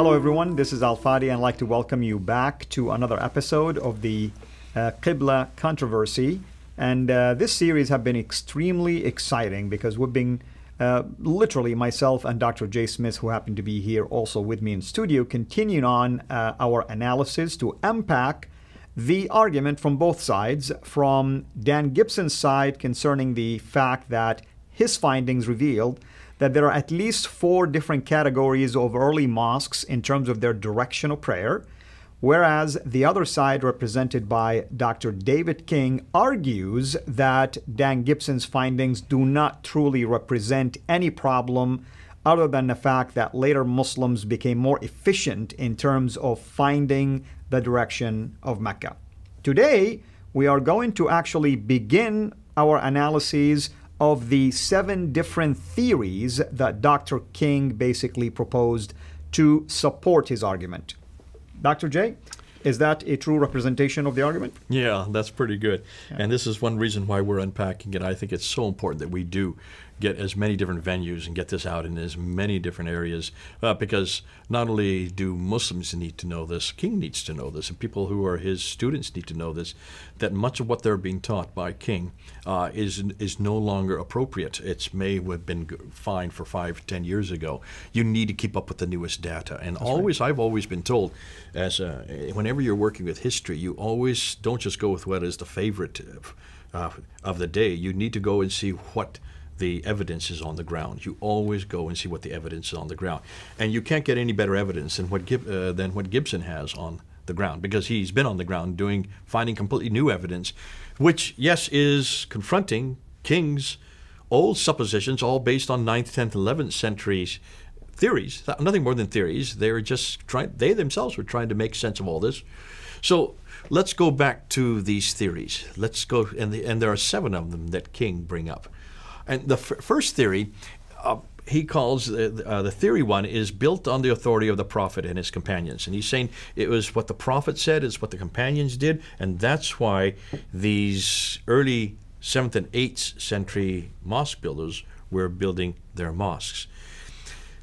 Hello everyone, this is Al-Fadi and I'd like to welcome you back to another episode of the Qibla Controversy. And this series has been extremely exciting because we've been literally myself and Dr. Jay Smith, who happened to be here also with me in studio, continuing on our analysis to unpack the argument from both sides, from Dan Gibson's side concerning the fact that his findings revealed that there are at least 4 different categories of early mosques in terms of their direction of prayer, whereas the other side, represented by Dr. David King, argues that Dan Gibson's findings do not truly represent any problem other than the fact that later Muslims became more efficient in terms of finding the direction of Mecca. Today, we are going to actually begin our analyses of the 7 different theories that Dr. King basically proposed to support his argument. Dr. J, is that a true representation of the argument? Yeah, that's pretty good. Yeah. And this is one reason why we're unpacking it. I think it's so important that we do get as many different venues and get this out in as many different areas, because not only do Muslims need to know this, King needs to know this, and people who are his students need to know this, that much of what they're being taught by King is no longer appropriate. It may have been fine for 5-10 years ago. You need to keep up with the newest data. And I've always been told, whenever you're working with history, you always don't just go with what is the favorite of the day. You need to go and see what the evidence is on the ground. You always go and see what the evidence is on the ground. And you can't get any better evidence than what Gibson has on the ground, because he's been on the ground finding completely new evidence, which, yes, is confronting King's old suppositions, all based on 9th, 10th, 11th centuries theories. Nothing more than theories. They themselves were trying to make sense of all this. So let's go back to these theories. Let's go, and there are 7 of them that King bring up. And the first theory, he calls the theory 1, is built on the authority of the Prophet and his companions. And he's saying it was what the Prophet said, it's what the companions did, and that's why these early 7th and 8th century mosque builders were building their mosques.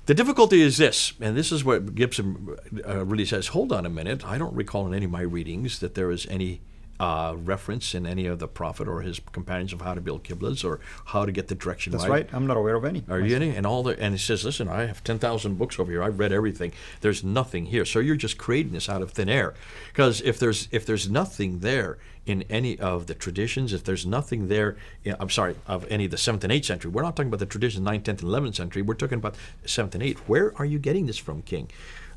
The difficulty is this, and this is what Gibson really says, hold on a minute, I don't recall in any of my readings that there is any reference in any of the Prophet or his companions of how to build Qiblas or how to get the direction right. That's right. I'm not aware of any. Are you any? And he says, listen, I have 10,000 books over here. I've read everything. There's nothing here. So you're just creating this out of thin air. Because if there's nothing there in any of the traditions, if there's nothing there, of any of the 7th and 8th century, we're not talking about the traditions 9th, 10th, and 11th century. We're talking about 7th and 8th. Where are you getting this from, King?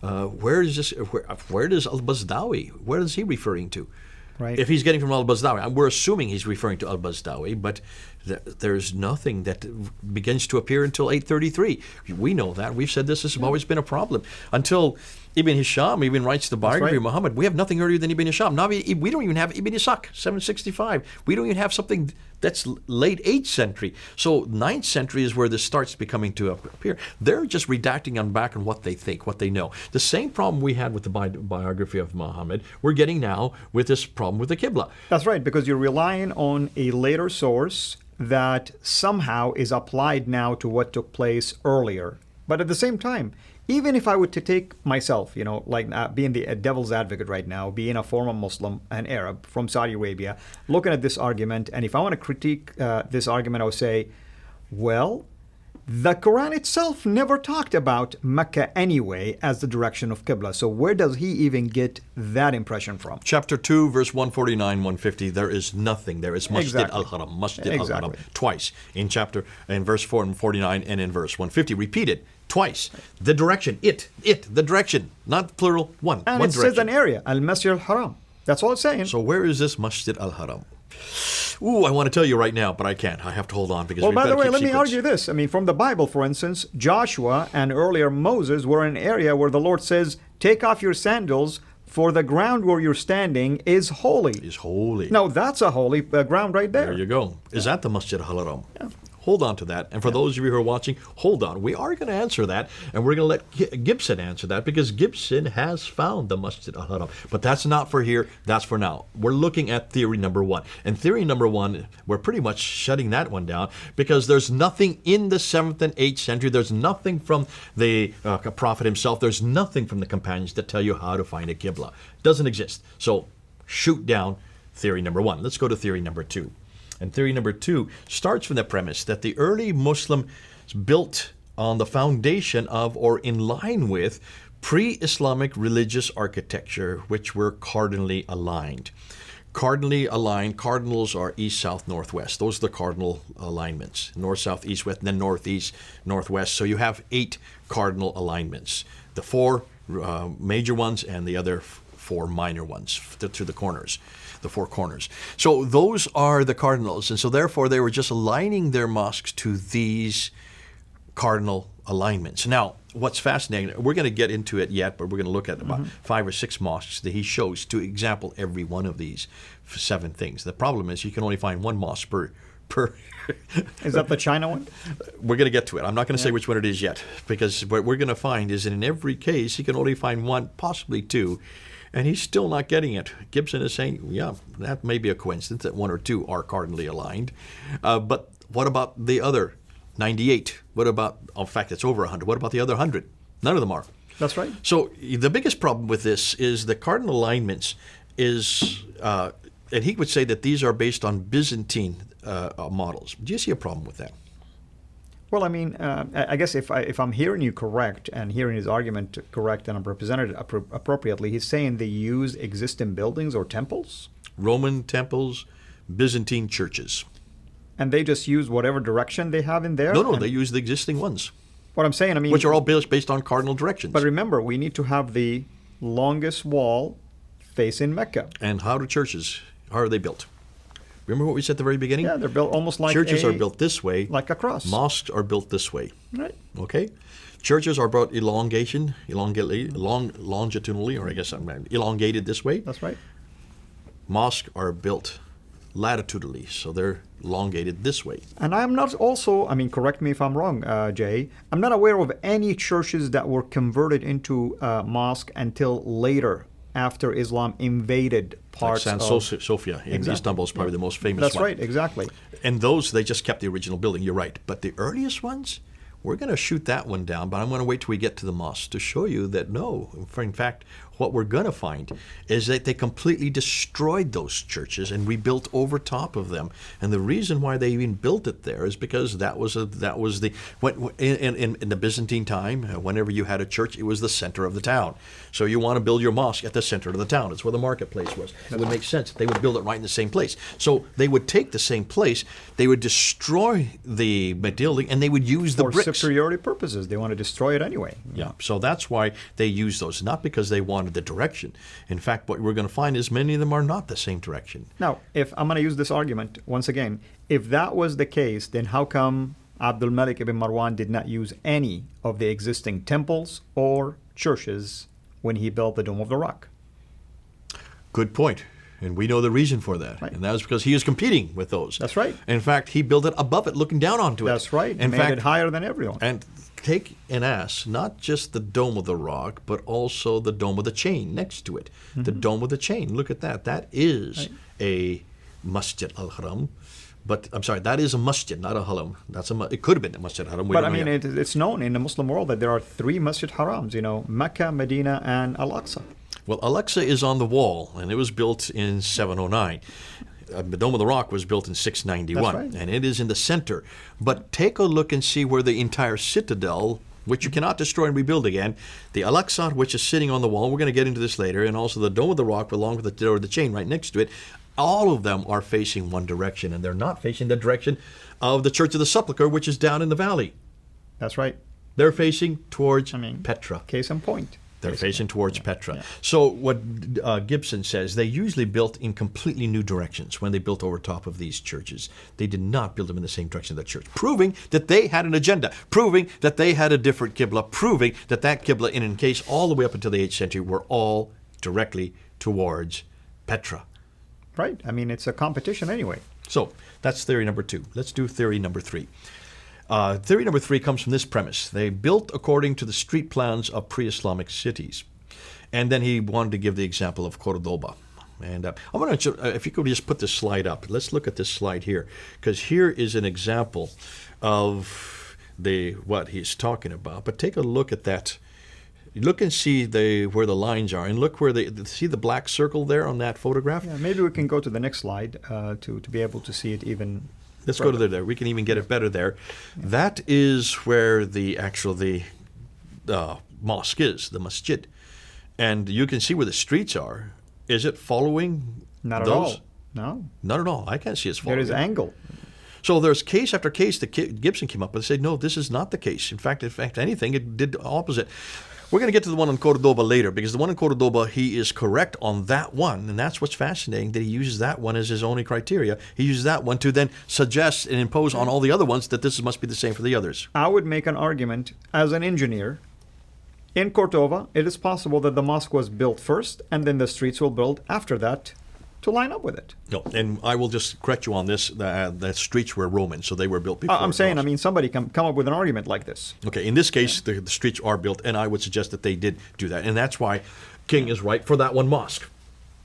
Where does Al-Bazdawi, where is he referring to? Right. If he's getting from Al-Bazdawi, we're assuming he's referring to Al-Bazdawi, but there's nothing that begins to appear until 833. We know that. We've said this has always been a problem. Until Ibn Hisham even writes the biography of Muhammad, we have nothing earlier than Ibn Hisham. Now we don't even have Ibn Ishaq, 765. We don't even have something that's late 8th century. So 9th century is where this starts becoming to appear. They're just redacting on back on what they think, what they know. The same problem we had with the biography of Muhammad, we're getting now with this problem with the Qibla. That's right, because you're relying on a later source that somehow is applied now to what took place earlier. But at the same time, even if I were to take myself, being the devil's advocate right now, being a former Muslim, an Arab from Saudi Arabia, looking at this argument, and if I want to critique this argument, I would say, well, the Quran itself never talked about Mecca anyway as the direction of Qibla. So where does he even get that impression from? Chapter 2, verse 149, 150, there is nothing there. It's Masjid al-Haram, Masjid al-Haram, twice in verse 4 and 49 and in verse 150, repeated twice. The direction, the direction, not plural, one direction. Says an area, al-Masjid al-Haram. That's all it's saying. So where is this Masjid al-Haram? Ooh, I want to tell you right now, but I can't. I have to hold on because by the way, let me argue this. From the Bible, for instance, Joshua and earlier Moses were in an area where the Lord says, take off your sandals, for the ground where you're standing is holy. Is holy. Now, that's a holy ground right there. There you go. Is that the Masjid al-Haram? Yeah. hold on to that. And for those of you who are watching, hold on. We are going to answer that, and we're going to let Gibson answer that, because Gibson has found the Masjid al-Haram. But that's not for here. That's for now. We're looking at theory number one. And theory number one, we're pretty much shutting that one down, because there's nothing in the 7th and 8th century. There's nothing from the Prophet himself. There's nothing from the companions that tell you how to find a Qibla. Doesn't exist. So shoot down theory number one. Let's go to theory number two. And theory number two starts from the premise that the early Muslims built on the foundation of, or in line with, pre-Islamic religious architecture, which were cardinally aligned. Cardinally aligned, cardinals are east, south, northwest. Those are the cardinal alignments. North, south, east, west, and then northeast, northwest. So you have 8 cardinal alignments. The 4 major ones and the other 4 minor ones to the corners. The 4 corners. So those are the cardinals, and so therefore they were just aligning their mosques to these cardinal alignments. Now, what's fascinating, we're going to get into it yet, but we're going to look at about 5 or 6 mosques that he shows to example every one of these 7 things. The problem is you can only find 1 mosque per Is that the China one? We're going to get to it. I'm not going to say which one it is yet, because what we're going to find is that in every case he can only find 1, possibly 2. And he's still not getting it. Gibson is saying, yeah, that may be a coincidence that 1 or 2 are cardinally aligned. But what about the other 98? What about, in fact, it's over 100. What about the other 100? None of them are. That's right. So the biggest problem with this is the cardinal alignments is, and he would say that these are based on Byzantine models. Do you see a problem with that? Well, I mean, I guess if I'm hearing you correct and hearing his argument correct and I'm represented appropriately, he's saying they use existing buildings or temples? Roman temples, Byzantine churches. And they just use whatever direction they have in there? No, they use the existing ones. What I'm saying, I mean... Which are all based on cardinal directions. But remember, we need to have the longest wall facing Mecca. And how are they built? Remember what we said at the very beginning? Yeah, they're built almost like churches are built this way. Like a cross. Mosques are built this way. Right. Okay? Churches are built longitudinally, or I guess elongated this way. That's right. Mosques are built latitudinally, so they're elongated this way. And I'm not also, I mean, correct me if I'm wrong, Jay, I'm not aware of any churches that were converted into mosque until later, after Islam invaded parts like Sofia in Istanbul is probably the most famous one. That's right, exactly. And those, they just kept the original building, you're right. But the earliest ones, we're going to shoot that one down, but I'm going to wait till we get to the mosque to show you that no. In fact, what we're going to find is that they completely destroyed those churches and rebuilt over top of them. And the reason why they even built it there is because in the Byzantine time, whenever you had a church, it was the center of the town. So you want to build your mosque at the center of the town. It's where the marketplace was. It would make sense. They would build it right in the same place. So they would take the same place, they would destroy the building, and they would use the bricks. For superiority purposes. They want to destroy it anyway. Yeah. So that's why they use those, not because they wanted the direction. In fact, what we're going to find is many of them are not the same direction. Now, if I'm going to use this argument once again, if that was the case, then how come Abdul Malik ibn Marwan did not use any of the existing temples or churches when he built the Dome of the Rock? Good point. And we know the reason for that. Right. And that was because he was competing with those. That's right. In fact, he built it above it, looking down onto it. That's right. In fact, made it higher than everyone. And take and ask not just the Dome of the Rock, but also the Dome of the Chain next to it. Mm-hmm. The Dome of the Chain. Look at that. That is a Masjid al-Haram. But I'm sorry, that is a masjid, not a haram. It could have been a Masjid al-Haram. But I mean, it's known in the Muslim world that there are 3 Masjid Harams, Mecca, Medina, and Al-Aqsa. Well, Al-Aqsa is on the wall, and it was built in 709. The Dome of the Rock was built in 691, right. And it is in the center. But take a look and see where the entire citadel, which you cannot destroy and rebuild again, the Al-Aqsa, which is sitting on the wall, we're going to get into this later, and also the Dome of the Rock, along with the Door of the Chain right next to it, all of them are facing one direction, and they're not facing the direction of the Church of the Sepulchre, which is down in the valley. That's right. They're facing towards Petra. Case in point. They're facing towards Petra. Yeah. So what Gibson says, they usually built in completely new directions when they built over top of these churches. They did not build them in the same direction of the church, proving that they had an agenda, proving that they had a different Qibla, proving that Qibla, in case all the way up until the 8th century, were all directly towards Petra. Right. I mean, it's a competition anyway. So that's theory number 2. Let's do theory number 3. Theory number 3 comes from this premise. They built according to the street plans of pre-Islamic cities. And then he wanted to give the example of Cordoba. And I want to, if you could just put this slide up. Let's look at this slide here, because here is an example of what he's talking about. But take a look at that. Look and see where the lines are, and look where see the black circle there on that photograph. Yeah, maybe we can go to the next slide to be able to see it even. Let's go to there. We can even get it better there. Yeah. That is where the mosque is, the masjid, and you can see where the streets are. Is it following Not those? At all. No. Not at all. I can't see it's following. There is angle. So there's case after case that Gibson came up with and said, no, this is not the case. In fact, anything, it did the opposite. We're going to get to the one in Cordoba later, because the one in Cordoba, he is correct on that one. And that's what's fascinating, that he uses that one as his only criteria. He uses that one to then suggest and impose on all the other ones that this must be the same for the others. I would make an argument as an engineer. In Cordoba, it is possible that the mosque was built first, and then the streets will build after that to line up with it. No, and I will just correct you on this. The streets were Roman, so they were built before. I'm saying, somebody can come up with an argument like this. Okay, in this case, the streets are built, and I would suggest that they did do that. And that's why King is right for that one mosque.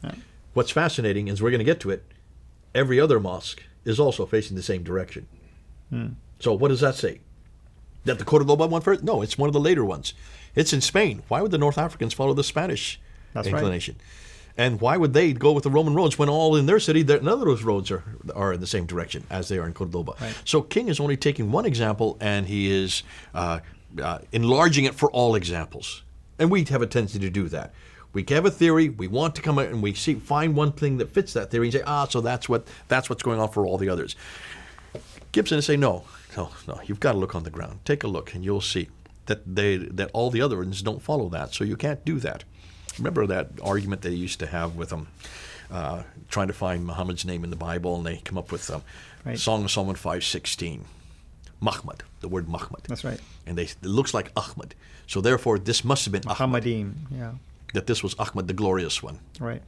Yeah. What's fascinating is, we're going to get to it, every other mosque is also facing the same direction. So what does that say? That the Cordoba one first? No, it's one of the later ones. It's in Spain. Why would the North Africans follow the Spanish inclination? Right. And why would they go with the Roman roads when all in their city, none of those roads are in the same direction as they are in Cordoba? Right. So King is only taking one example, and he is enlarging it for all examples. And we have a tendency to do that. We have a theory, we want to come out and we find one thing that fits that theory and say, so that's what's going on for all the others. Gibson is saying, no, you've got to look on the ground. Take a look, and you'll see that all the other ones don't follow that, so you can't do that. Remember that argument they used to have with them, trying to find Muhammad's name in the Bible, and they come up with Song of Solomon 5:16. Muhammad, the word Muhammad. That's right. And it looks like Ahmad. So therefore, this must have been Muhammadin, Ahmad. That this was Ahmad, the glorious one. Right.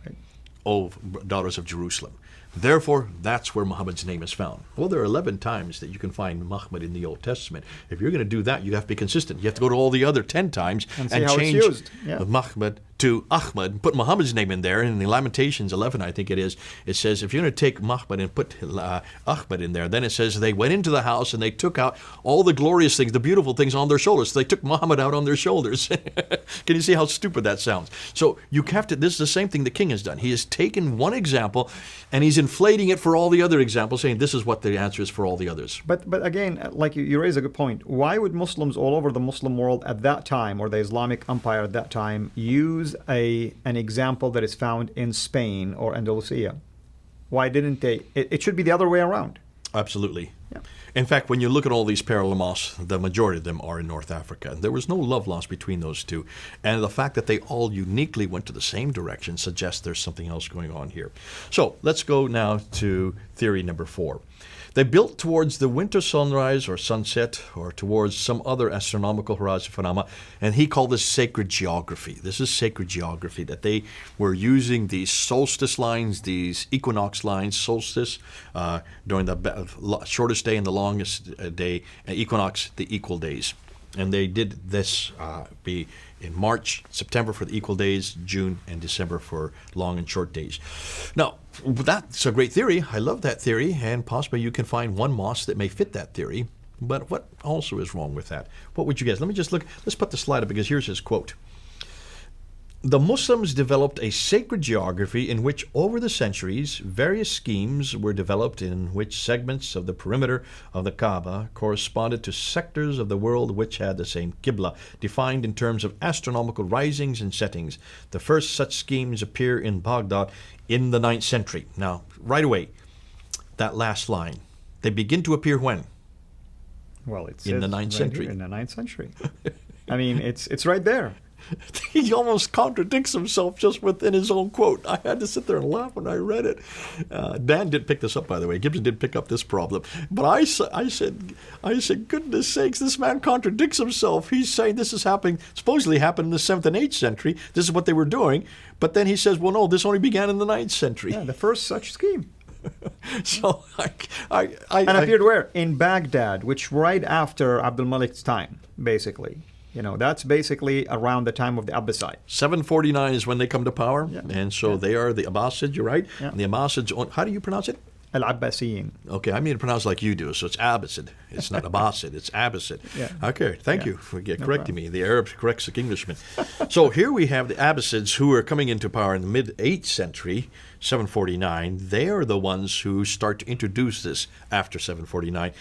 O daughters of Jerusalem. Therefore, that's where Muhammad's name is found. Well, there are 11 times that you can find Muhammad in the Old Testament. If you're going to do that, you have to be consistent. You have to go to all the other 10 times and change Muhammad to Ahmad, put Muhammad's name in there. And in the Lamentations 11, I think it is, it says, if you're going to take Muhammad and put Ahmad in there, then it says they went into the house and they took out all the glorious things, the beautiful things on their shoulders. So they took Muhammad out on their shoulders. Can you see how stupid that sounds? So you have to, this is the same thing the king has done. He has taken one example and he's inflating it for all the other examples, saying this is what the answer is for all the others. But again, like you raise a good point. Why would Muslims all over the Muslim world at that time, or the Islamic Empire at that time, use an example that is found in Spain or Andalusia? Why didn't they? It should be the other way around. Absolutely. Yeah. In fact, when you look at all these parallel mosques, the majority of them are in North Africa. There was no love lost between those two. And the fact that they all uniquely went to the same direction suggests there's something else going on here. So let's go now to theory number 4. They built towards the winter sunrise or sunset, or towards some other astronomical horizon phenomena, and he called this sacred geography. This is sacred geography, that they were using these solstice lines, these equinox lines, solstice during the shortest day and the longest day, and equinox, the equal days. And they did this be in March, September for the equal days, June and December for long and short days. Now, that's a great theory. I love that theory, and possibly you can find one mosque that may fit that theory. But what also is wrong with that? What would you guess? Let me just look. Let's put the slide up, because here's his quote. The Muslims developed a sacred geography in which, over the centuries, various schemes were developed in which segments of the perimeter of the Kaaba corresponded to sectors of the world which had the same Qibla, defined in terms of astronomical risings and settings. The first such schemes appear in Baghdad in the 9th century. Now, right away, that last line, they begin to appear when? Well, it's in the 9th century. In the 9th century. I mean, it's right there. He almost contradicts himself just within his own quote. I had to sit there and laugh when I read it. Dan did pick this up, by the way. Gibson did pick up this problem. But I said, goodness sakes, this man contradicts himself. He's saying this is happening, supposedly happened in the 7th and 8th century. This is what they were doing. But then he says, well, no, this only began in the 9th century. Yeah, the first such scheme. So and appeared where? In Baghdad, which right after Abdul Malik's time, basically. That's basically around the time of the Abbasid. 749 is when they come to power, and so they are the Abbasids, you're right. Yeah. And the Abbasids, how do you pronounce it? Al-Abbasiyin. Okay, I mean to pronounce like you do, so it's Abbasid. It's not Abbasid, it's Abbasid. Yeah. Okay, thank you for correcting me. The Arab corrects the Englishman. So here we have the Abbasids who are coming into power in the mid-8th century, 749. They are the ones who start to introduce this after 749.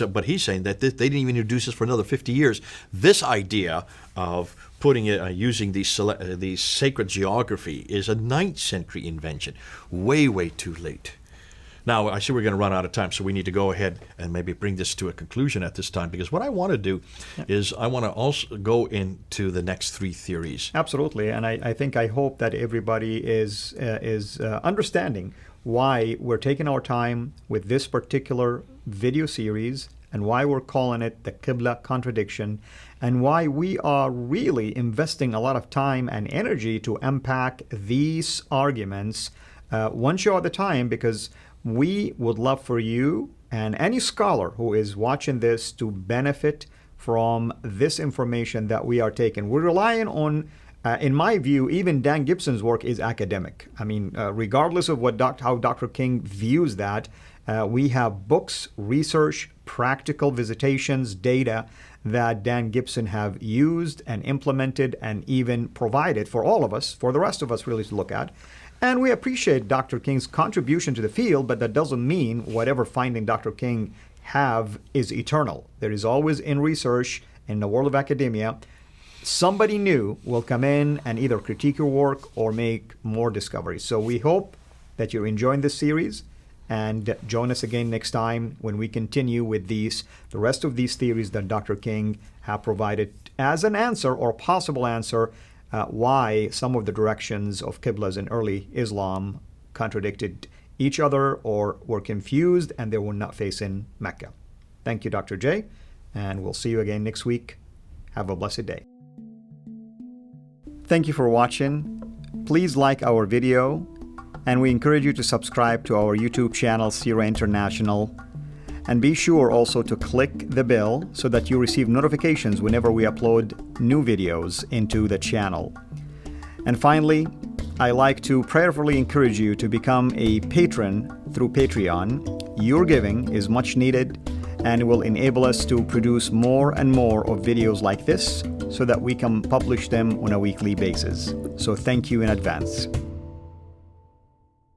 But he's saying that they didn't even introduce this for another 50 years. This idea of putting it, using the sacred geography is a 9th century invention. Way, way too late. Now, I see we're going to run out of time, so we need to go ahead and maybe bring this to a conclusion at this time, because what I want to do is I want to also go into the next 3 theories. Absolutely, and I hope that everybody is understanding why we're taking our time with this particular video series and why we're calling it the Qibla Contradiction, and why we are really investing a lot of time and energy to unpack these arguments one show at a time, because we would love for you and any scholar who is watching this to benefit from this information that we are taking. We're relying on, in my view, even Dan Gibson's work is academic. I mean, regardless of how Dr. King views that, we have books, research, practical visitations, data that Dan Gibson have used and implemented and even provided for all of us, for the rest of us really to look at. And we appreciate Dr. King's contribution to the field, but that doesn't mean whatever finding Dr. King have is eternal. There is always, in research, in the world of academia, somebody new will come in and either critique your work or make more discoveries. So we hope that you're enjoying this series, and join us again next time when we continue with the rest of these theories that Dr. King have provided as an answer or possible answer why some of the directions of Qiblas in early Islam contradicted each other or were confused and they were not facing Mecca. Thank you, Dr. J, and we'll see you again next week. Have a blessed day. Thank you for watching. Please like our video, and we encourage you to subscribe to our YouTube channel, Surah International. And be sure also to click the bell so that you receive notifications whenever we upload new videos into the channel. And finally, I like to prayerfully encourage you to become a patron through Patreon. Your giving is much needed and will enable us to produce more and more of videos like this so that we can publish them on a weekly basis. So thank you in advance.